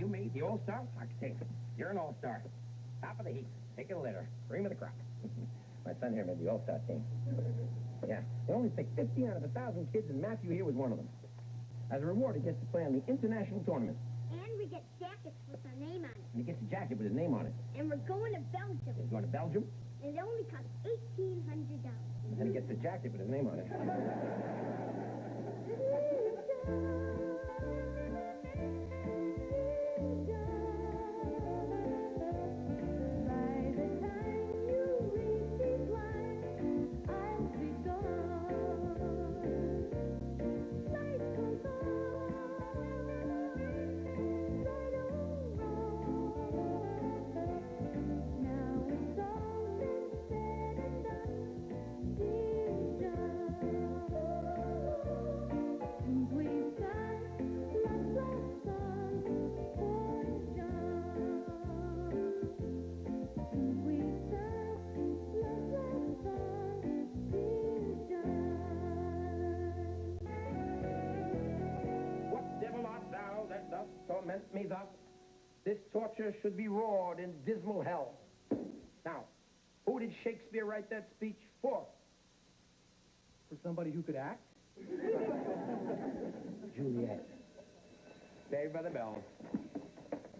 you me, the all-star? I can take it. You're an all-star. Top of the heap. Taking a litter. Cream of the crop. My son here made the all-star team. Yeah. They only picked 50 out of 1,000 kids, and Matthew here was one of them. As a reward, he gets to play on the international tournament. And we get jackets with our name on it. And he gets a jacket with his name on it. And we're going to Belgium. He's going to Belgium? It only costs $1,800. And then he gets a jacket with his name on it. Torment me thus. This torture should be roared in dismal hell. Now, who did Shakespeare write that speech for? For somebody who could act? Juliet. Saved by the bell.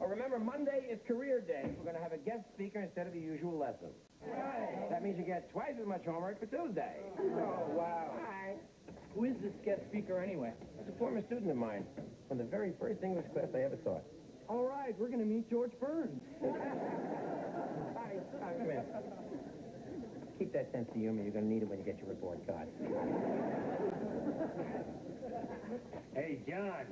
Oh, remember, Monday is career day. We're going to have a guest speaker instead of the usual lesson. Right. That means you get twice as much homework for Tuesday. Oh, wow. Hi. Who is this guest speaker anyway? It's a former student of mine from the very first English class I ever taught. All right, we're going to meet George Burns. Hi, come in. Keep that sense of humor. You're going to need it when you get your report card. Hey, John.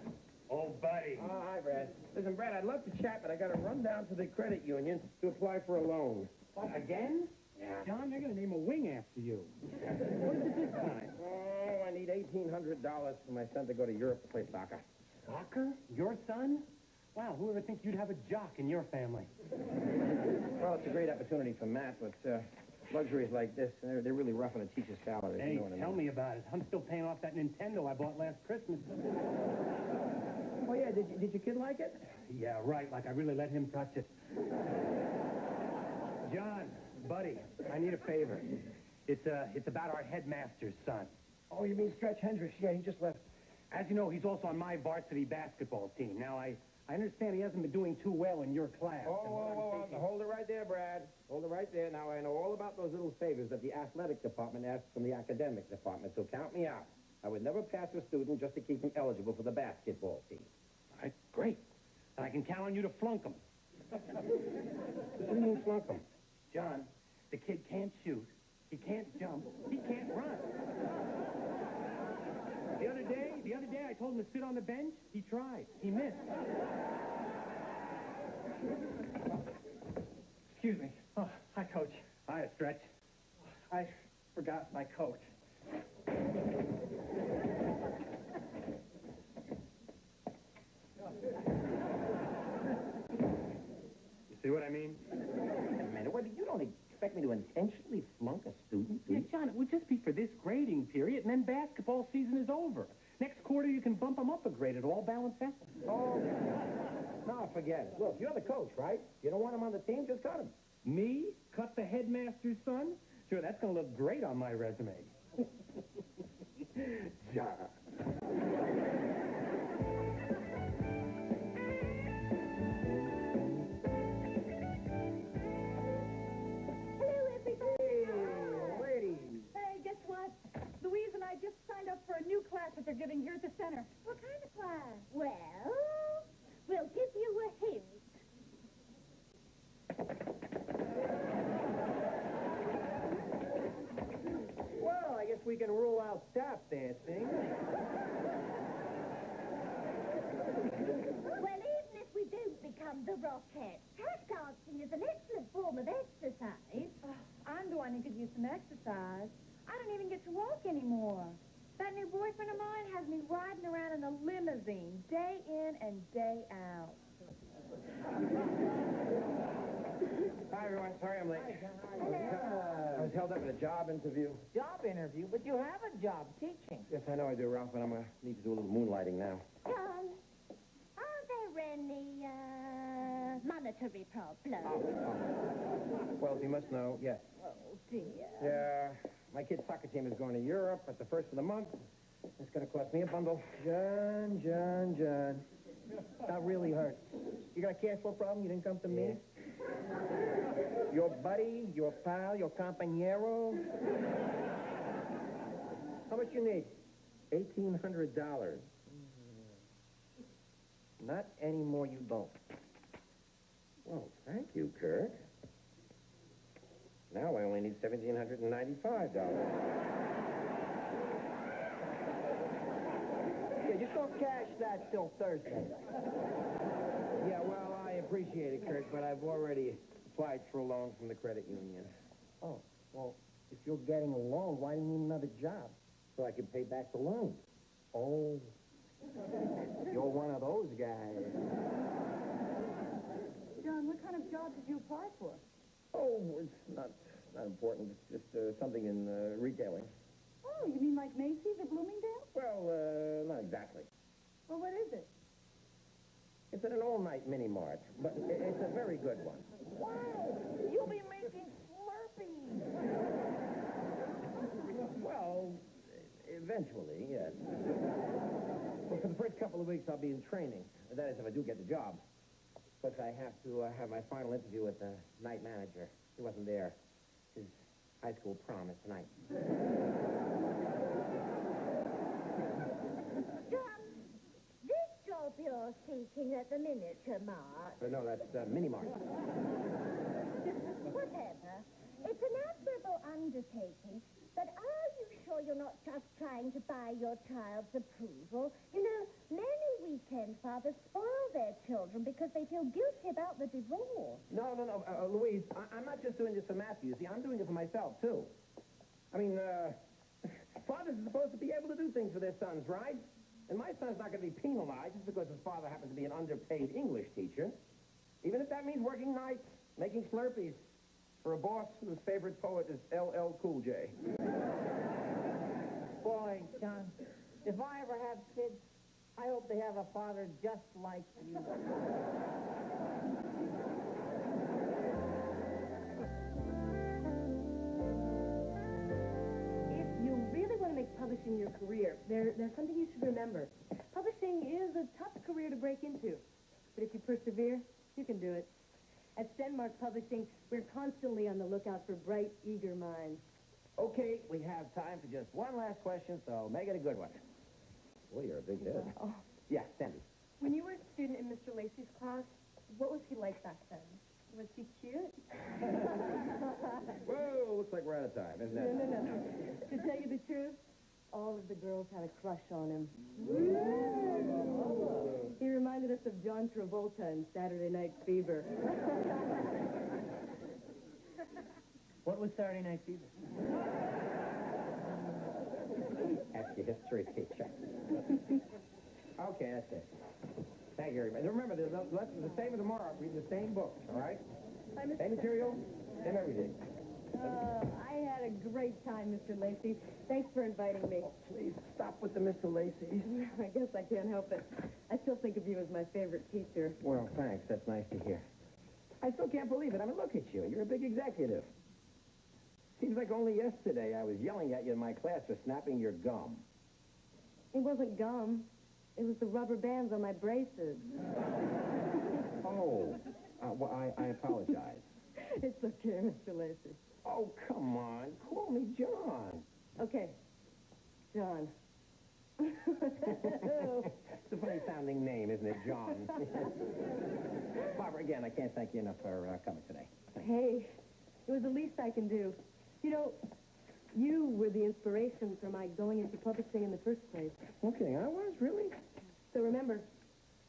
Old buddy. Oh, hi, Brad. Listen, Brad, I'd love to chat, but I got to run down to the credit union to apply for a loan. What, again? Yeah. John, they're going to name a wing after you. What is it this time? Oh, I need $1,800 for my son to go to Europe to play soccer. Soccer? Your son? Wow, who ever think you'd have a jock in your family? Well, it's a great opportunity for Matt, but luxuries like this, they're really roughing a teacher's salary. Hey, you know what I mean? tell me about it. I'm still paying off that Nintendo I bought last Christmas. Oh, yeah, did your kid like it? Yeah, right, like I really let him touch it. John, buddy, I need a favor. It's about our headmaster's son. Oh, you mean Stretch Hendricks? Yeah, he just left. As you know, he's also on my varsity basketball team. Now, I understand he hasn't been doing too well in your class. Oh, hold it right there, Brad. Hold it right there. Now, I know all about those little favors that the athletic department asks from the academic department, so count me out. I would never pass a student just to keep him eligible for the basketball team. All right, great. And I can count on you to flunk him. What do you mean flunk him? John, the kid can't shoot. He can't jump. He can't run. The other day, I told him to sit on the bench. He tried. He missed. Excuse me. Oh, hi, Coach. Hi, Stretch. I forgot my coat. You see what I mean? Wait a minute. Wait, you don't expect me to intentionally flunk a student, do Yeah, you? John, it would just be for this grading period, and then basketball season is over. Next quarter, you can bump them up a grade. It'll all balance out. Oh, no, forget it. Look, you're the coach, right? You don't want him on the team, just cut him. Me? Cut the headmaster's son? Sure, that's going to look great on my resume. John. That they're giving here at the center. What kind of class? Well, we'll give you a hint. Well, I guess we can rule out staff dancing. Well, even if we don't become the Rockettes, tap dancing is an excellent form of exercise. I'm the one who could use some exercise. I don't even get to walk anymore. That new boyfriend of mine has me riding around in a limousine, day in and day out. Hi, everyone. Sorry I'm late. I was held up in a job interview. Job interview? But you have a job teaching. Yes, I know I do, Ralph, but I'm going to need to do a little moonlighting now. John, are there any, monetary problem. Well, as you must know, yes. Oh, dear. Yeah, my kid's soccer team is going to Europe at the first of the month. It's going to cost me a bundle. John. That really hurts. You got a cash flow problem? You didn't come to me? Your buddy, your pal, your compañero? How much you need? $1,800. Not anymore, you don't. Well, thank you, Kirk. Now I only need $1,795. Yeah, just don't cash that till Thursday. Yeah, well, I appreciate it, Kirk, but I've already applied for a loan from the credit union. Oh, well, if you're getting a loan, why do you need another job? So I can pay back the loan. Oh, you're one of those guys. John, what kind of job did you apply for? Oh, it's not important. It's just something in retailing. Oh, you mean like Macy's or Bloomingdale? Well, not exactly. Well, what is it? It's at an all-night mini-mart, but it's a very good one. Wow, you'll be making Slurpees. Well, eventually, yes. Well, for the first couple of weeks, I'll be in training. That is, if I do get the job. Plus, I have to have my final interview with the night manager. He wasn't there. His high school prom is tonight. John, this job you're seeking at the miniature mart, No, that's mini-mart. whatever, it's an admirable undertaking, but are you sure you're not just trying to buy your child's approval? You know, many weekend fathers spoil their children because they feel guilty about the divorce. No, Louise, I'm not just doing this for Matthew. You see, I'm doing it for myself, too. I mean, fathers are supposed to be able to do things for their sons, right? And my son's not going to be penalized just because his father happens to be an underpaid English teacher. Even if that means working nights, making Slurpees for a boss whose favorite poet is LL Cool J. Boy, John, if I ever have kids, I hope they have a father just like you. If you really want to make publishing your career, there's something you should remember. Publishing is a tough career to break into. But if you persevere, you can do it. At Stenmark Publishing, we're constantly on the lookout for bright, eager minds. Okay, we have time for just one last question, so make it a good one. Well, you're a big head. Oh. Yeah, Sandy. When you were a student in Mr. Lacey's class, what was he like back then? Was he cute? Whoa, looks like we're out of time, isn't it? No. To tell you the truth, all of the girls had a crush on him. He reminded us of John Travolta in Saturday Night Fever. What was Saturday Night Fever? Ask your history teacher. Okay, that's it. Thank you very much. Remember, the lessons are the same as tomorrow. Read the same book, all right? Same material, same everything. I had a great time, Mr. Lacey. Thanks for inviting me. Oh, please, stop with the Mr. Lacey's. I guess I can't help it. I still think of you as my favorite teacher. Well, thanks. That's nice to hear. I still can't believe it. I mean, look at you. You're a big executive. Seems like only yesterday I was yelling at you in my class for snapping your gum. It wasn't gum. It was the rubber bands on my braces. Oh, well, I apologize. It's okay, Mr. Lacey. Oh, come on. Call me John. Okay. John. It's a funny-sounding name, isn't it, John? Barbara, again, I can't thank you enough for coming today. Hey, it was the least I can do. You know, you were the inspiration for my going into publishing in the first place. Okay, I was, really? So remember,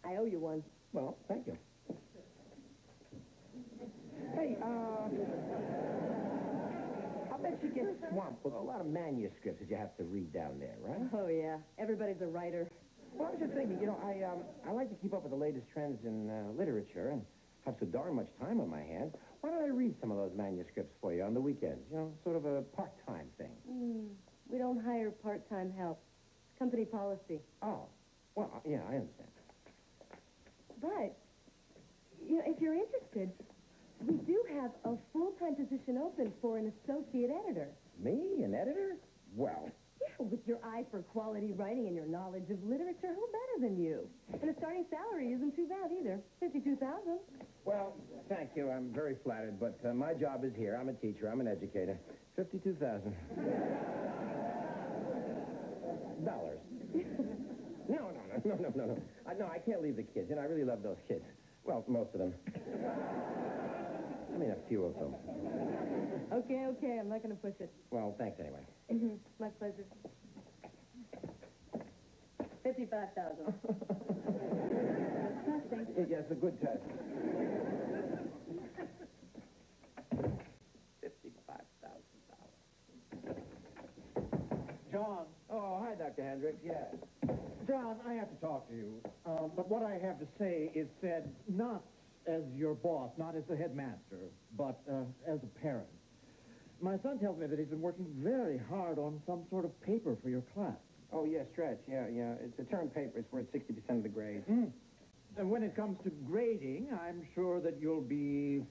I owe you one. Well, thank you. Hey, I bet you get swamped with a lot of manuscripts that you have to read down there, right? Oh, yeah. Everybody's a writer. Well, I was just thinking, you know, I like to keep up with the latest trends in literature and have so darn much time on my hands. Why don't I read some of those manuscripts for you on the weekends? You know, sort of a part-time thing. We don't hire part-time help. It's company policy. Oh, well, yeah, I understand. But You know, if you're interested, we do have a full-time position open for an associate editor. Me, an editor? Well, Yeah, with your eye for quality writing and your knowledge of literature, who better than you? And the starting salary isn't too bad either, $52,000. well, thank you. I'm very flattered, but my job is here. I'm a teacher. I'm an educator. $52,000. Dollars. No. No, I can't leave the kids. You know, I really love those kids. Well, most of them. I mean, a few of them. Okay, I'm not going to push it. Well, thanks anyway. My pleasure. $55,000. Nothing. Yes, a good test. $55,000. John. Oh, hi, Dr. Hendricks. Yes. John, I have to talk to you. But what I have to say is said not as your boss, not as the headmaster, but as a parent. My son tells me that he's been working very hard on some sort of paper for your class. Oh, yeah, stretch. Yeah. It's a term paper. It's worth 60% of the grade. And when it comes to grading, I'm sure that you'll be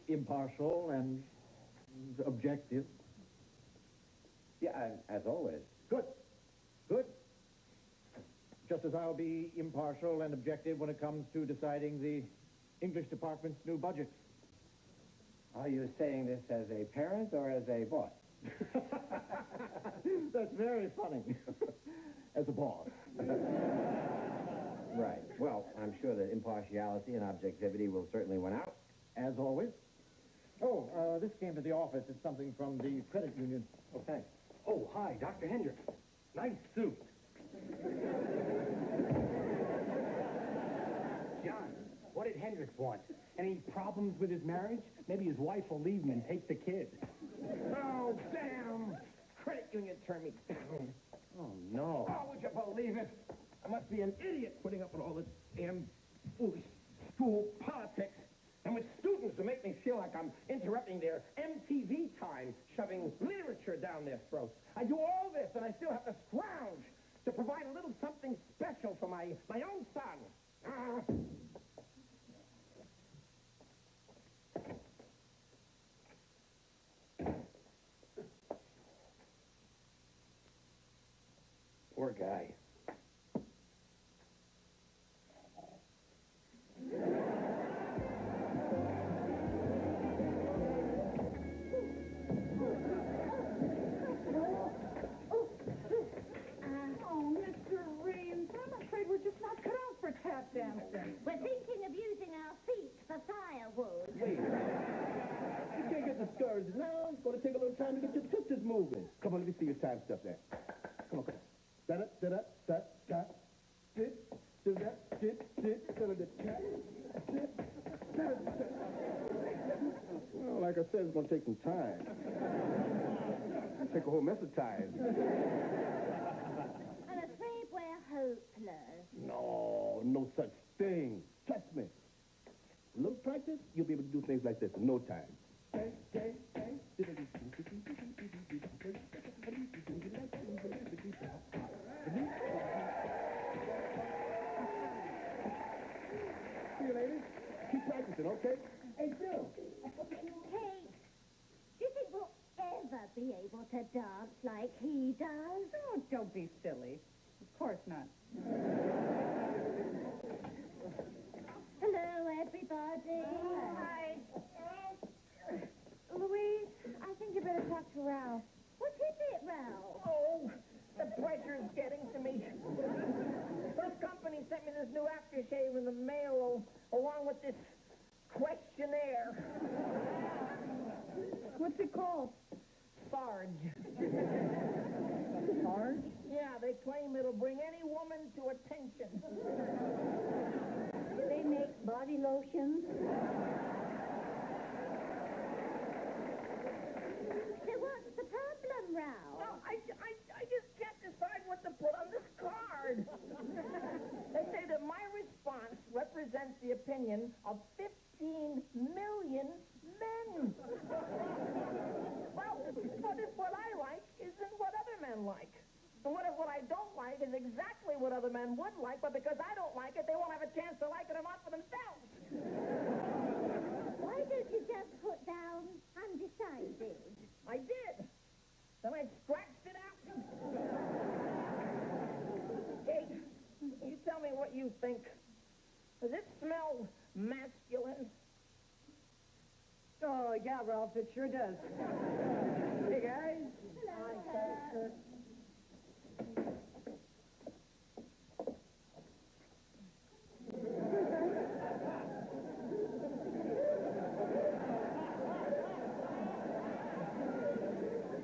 impartial and objective. Yeah, as always. Good. Just as I'll be impartial and objective when it comes to deciding the English department's new budget. Are you saying this as a parent or as a boss? That's very funny. As a boss. Right. Well, I'm sure that impartiality and objectivity will certainly win out. As always. Oh, this came to the office. It's something from the credit union. Oh, thanks. Oh, hi, Dr. Hendricks. Nice suit. John, what did Hendricks want? Any problems with his marriage? Maybe his wife will leave him and take the kid. Oh, damn! Credit union turned me down. Oh, no. Oh, would you believe it? I must be an idiot putting up with all this damn foolish school politics. And with students who make me feel like I'm interrupting their MTV time, shoving literature down their throats. I do all this, and I still have to scrounge to provide a little something special for my own son. Poor guy. We're thinking of using our feet for firewood. Wait. You can't get discouraged now. It's going to take a little time to get your sisters moving. Come on, let me see your time stuff there. Come on. Well, like I said, it's going to take some time. Take a whole mess of time. I'm afraid we're hopeless. No such thing. Trust me. A little practice, you'll be able to do things like this in no time. See you, ladies. Keep practicing, okay? Hey, Phil. Kate, do you think we'll ever be able to dance like he does? Oh, don't be silly. Of course not. Hello, everybody. Hi. Louise, I think you better talk to Ralph. What is it, Ralph? Oh, the pressure's getting to me. This company sent me this new aftershave in the mail along with this questionnaire. What's it called? Sarge. Sarge? Yeah, they claim it'll bring any woman to attention. Do they make body lotions? So what's the problem, Ralph? Well, I just can't decide what to put on this card. They say that my response represents the opinion of 15 million men. Well, what I like isn't what other men like. And what I don't like is is exactly what other men would like, but because I don't like it, they won't have a chance to like it or not for themselves. Why don't you just put down undecided? I did. Then I scratched it out. Kate, you tell me what you think. Does it smell masculine? Oh, yeah, Ralph, it sure does. Hey, guys. Hello.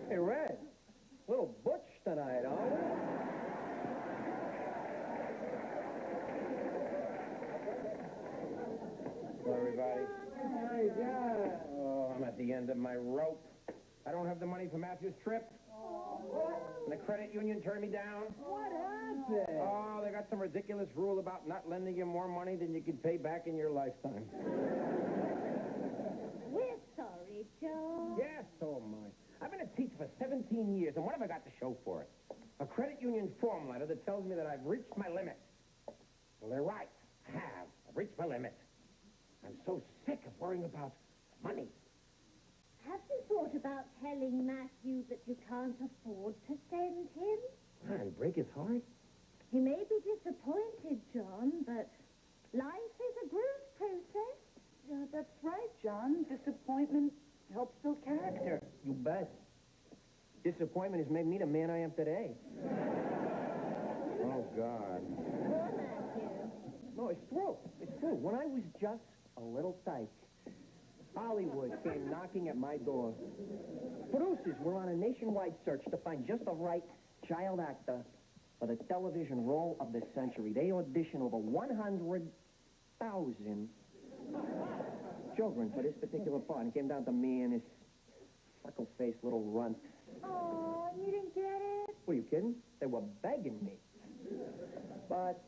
Hey, Red. Little butch tonight, huh? Hello, everybody. Hey, John. Oh, I'm at the end of my rope. I don't have the money for Matthew's trip. And the credit union turned me down. What happened? Oh, they got some ridiculous rule about not lending you more money than you can pay back in your lifetime. We're sorry, Joe. Yes, so am I. I've been a teacher for 17 years, and what have I got to show for it? A credit union form letter that tells me that I've reached my limit. Well, they're right. I have. I've reached my limit. I'm so sick of worrying about money. Have you thought about telling Matthew that you can't afford to send him? And break his heart? He may be disappointed, John, but life is a growth process. Yeah, that's right, John. Disappointment helps build character. You bet. Disappointment has made me the man I am today. Oh, God. Poor Matthew. No, it's true. It's true. When I was just a little tyke, Hollywood came knocking at my door. Producers were on a nationwide search to find just the right child actor for the television role of the century. They auditioned over 100,000 children for this particular part. And it came down to me and this freckle-faced little runt. Oh, you didn't get it? Were you kidding? They were begging me. But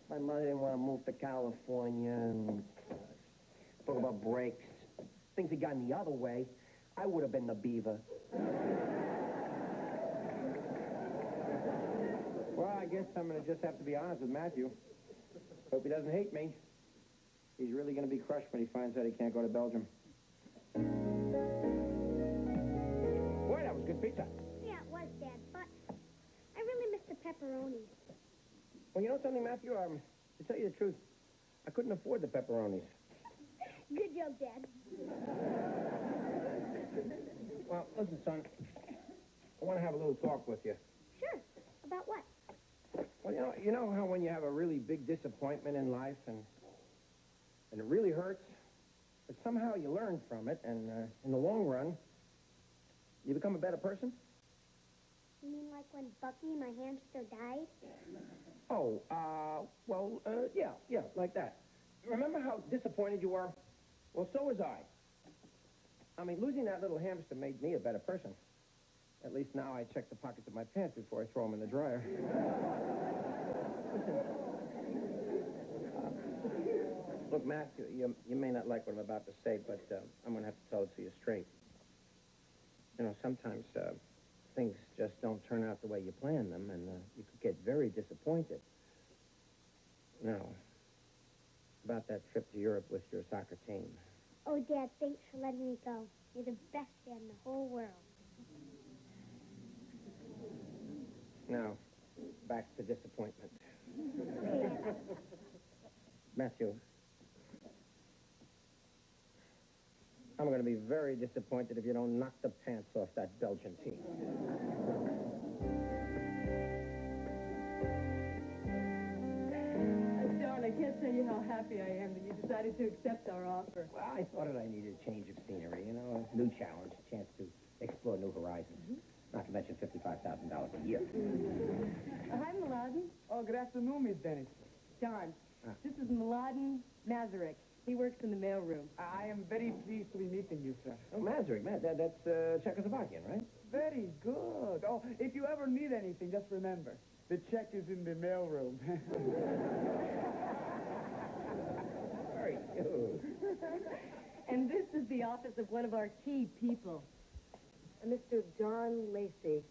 my mother didn't want to move to California and talk about breaks. Things had gone the other way. I would have been the beaver. Well, I guess I'm going to just have to be honest with Matthew. Hope he doesn't hate me. He's really going to be crushed when he finds out he can't go to Belgium. Boy, that was good pizza. Yeah, it was, Dad, but I really miss the pepperonis. Well, you know something, Matthew? To tell you the truth, I couldn't afford the pepperonis. Good job, Dad. Well, listen, son. I want to have a little talk with you. Sure. About what? Well, you know how when you have a really big disappointment in life and it really hurts, but somehow you learn from it, and in the long run, you become a better person? You mean like when Bucky, my hamster, died? Oh, yeah, like that. Remember how disappointed you were? Well, so was I. I mean, losing that little hamster made me a better person. At least now I check the pockets of my pants before I throw them in the dryer. Listen. Look, Matthew, you may not like what I'm about to say, but I'm going to have to tell it to you straight. You know, sometimes things just don't turn out the way you plan them, and you could get very disappointed. Now, about that trip to Europe with your soccer team. Oh, Dad, thanks for letting me go. You're the best dad in the whole world. Now, back to disappointment. Matthew, I'm going to be very disappointed if you don't knock the pants off that Belgian team. John, I can't tell you how happy I am that you decided to accept our offer. Well, I thought I needed a change of scenery, you know, a new challenge, a chance to explore new horizons. Not to mention $55,000 a year. Hi, Mladen. Oh, good afternoon, Miss Dennis. John, this is Mladen Masaryk. He works in the mailroom. I am very pleased to be meeting you, sir. Oh, Masaryk, that's Czechoslovakian, right? Very good. Oh, if you ever need anything, just remember, the check is in the mailroom. Very good. And this is the office of one of our key people, Mr. John Lacey.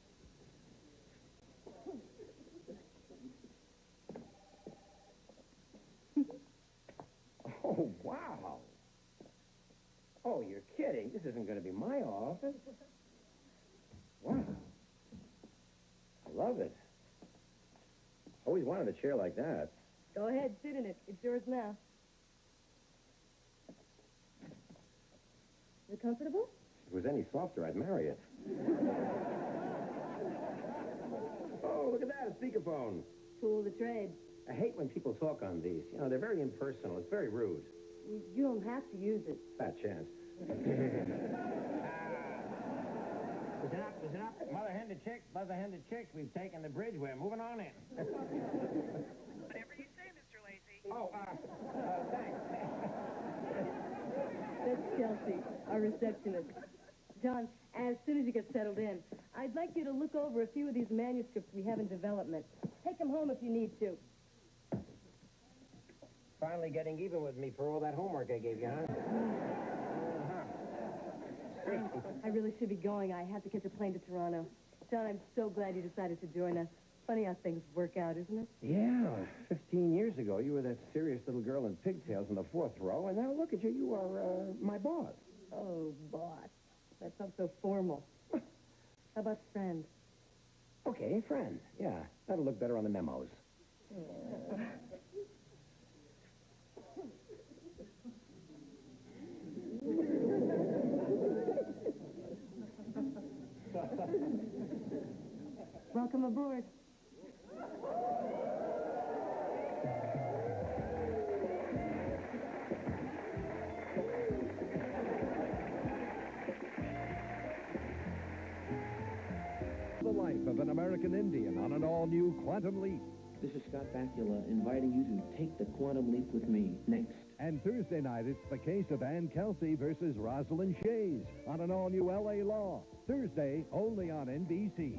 This isn't going to be my office. Wow. I love it. Always wanted a chair like that. Go ahead, sit in it. It's yours now. Is it comfortable? If it was any softer, I'd marry it. Oh, look at that, a speakerphone. Tool of the trade. I hate when people talk on these. You know, they're very impersonal. It's very rude. You don't have to use it. Fat chance. Listen up, listen up. Mother hen to chicks, mother hen to chicks. We've taken the bridge. We're moving on in. Whatever you say, Mr. Lacey. Oh, thanks. That's Chelsea, our receptionist. John, as soon as you get settled in, I'd like you to look over a few of these manuscripts we have in development. Take them home if you need to. Finally getting even with me for all that homework I gave you, huh? I really should be going. I have to catch a plane to Toronto. John, I'm so glad you decided to join us. Funny how things work out, isn't it? Yeah, 15 years ago, you were that serious little girl in pigtails in the 4th row, and now look at you. You are my boss. Oh, boss. That sounds so formal. How about friend? Okay, friend. Yeah, that'll look better on the memos. Welcome aboard. The life of an American Indian on an all-new Quantum Leap. This is Scott Bakula inviting you to take the quantum leap with me next. And Thursday night, it's the case of Ann Kelsey versus Rosalind Shays on an all-new L.A. Law. Thursday, only on NBC.